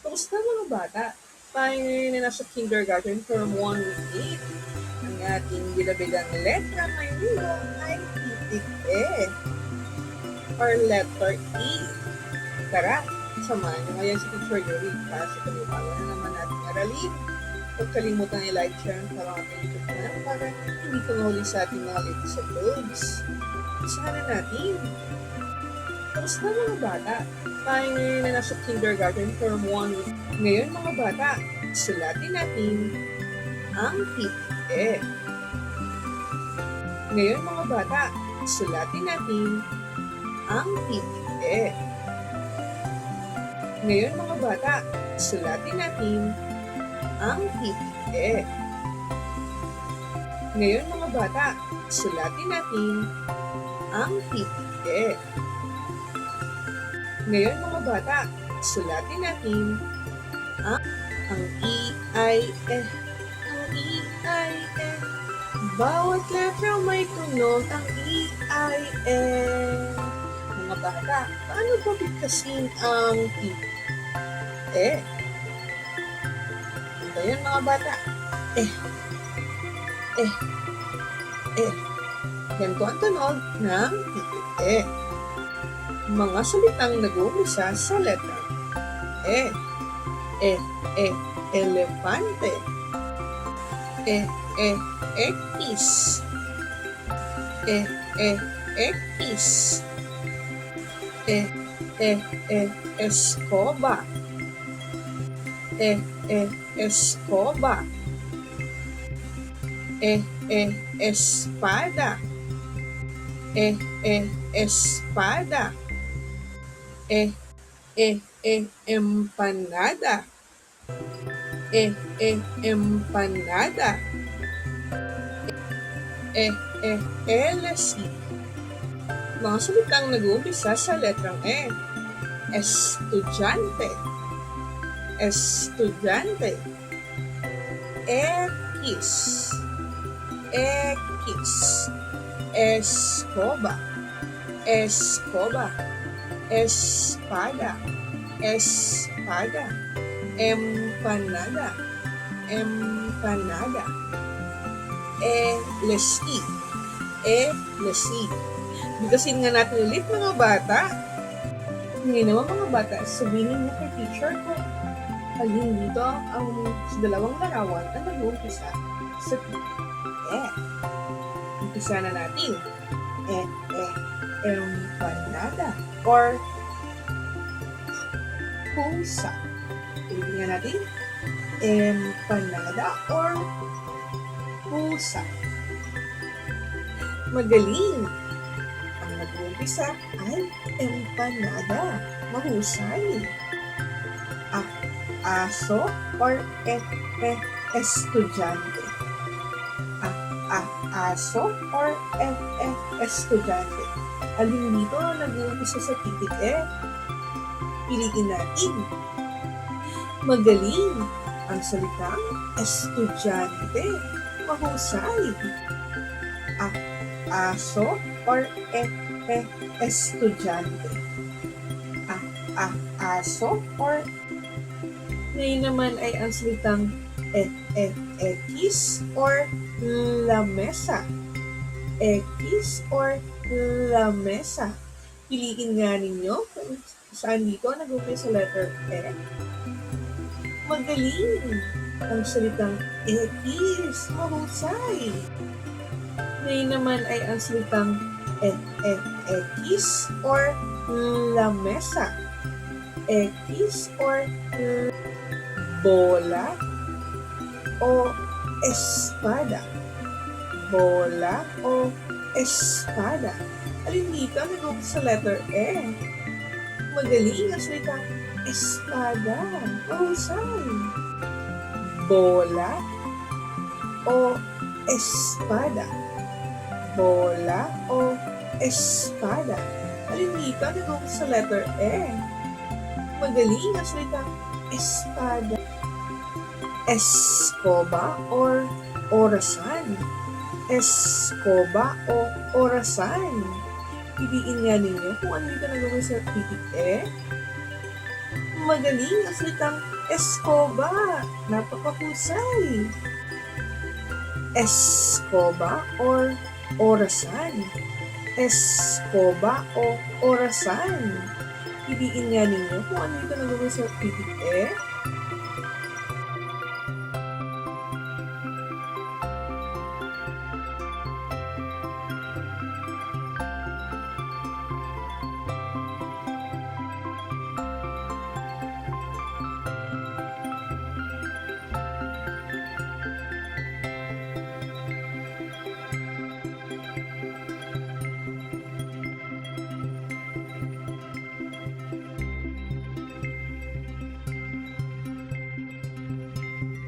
Kamusta mga bata? Tayo ngayon na nasa kindergarten from 1 week 8. Ang ating binabigang letra ngayong linggo ay titik E or letter E. Tara, samahan niyo ngayon si Teacher Eureka sa panibago na naman natin aralin. Huwag kalimutang i-like, share, ang parang ating YouTube channel para hindi ka mahuli sa ating mga latest uploads. Isahan na natin. Kamusta mga bata? Tayo ngayon na nasa kindergarten from 1 week. Ngayon mga bata, sulatin natin ang titik E. Ngayon mga bata, sulatin natin ang titik E. Ngayon mga bata, sulatin natin ang titik E. Ngayon mga bata, sulatin natin ang titik E. Ngayon mga bata, sulatin natin ang I, I, E. Ang I, I, E. Bawat letra may tunog ang I, I, E. Mga bata, paano ba bigkasin ang titik E? Ito yan mga bata. Ganito ang tunog ng titik E. Mga salitang nag-uumpisa sa letra E. Elefante. Ekis. Ekis. Escoba. Escoba. Espada. Espada. Empanada. Empanada. LC. Mga salitang nag-uumpisa sa letrang E. Estudyante. Estudyante. Ekis. Ekis. Escoba. Escoba. Espada. Espada. Empanada. Empanada. Lesi. Lesi. Bigkasin nga natin ulit mga bata. Ngayon naman mga bata, sabihin niyo kay teacher kung alin dito ang sa dalawang larawan ang nag-uumpisa sa titik E. Umpisa na natin. Empanada or pusa. Tingnan natin. Empanada or pusa. Magaling. Ang nag-uumpisa ay empanada. Mahusay. Aso or estudyante. Aso or estudyante. Alin dito nag-uumpisa sa titik E? Piliin natin. Magaling. Ang salitang estudyante. Mahusay. Aso or estudyante. Aso or ngayon naman ay ang salitang ekis or lamesa. Ekis or lamesa. Piliin nga ninyo kung saan dito nag-uumpisa sa letter E. Magaling. Ang salitang ekis. Mahusay. Ngayon naman ay ang salitang ekis or lamesa. Ekis or bola o espada. Bola o espada. Alin dito nag-uumpisa sa letter E? Magaling ang salitang espada. Mahusay. Bola o espada. Bola o espada. Alin dito nag-uumpisa sa letter E? Magaling ang salitang espada. Escoba or orasan. Escoba o orasan. Piliin nga ninyo kung ano dito nag-uumpisa sa titik E. Magaling ang salitang Escoba. Napakahusay. Escoba or orasan? Escoba o orasan? Piliin nga ninyo kung ano ito nagawin sa titik E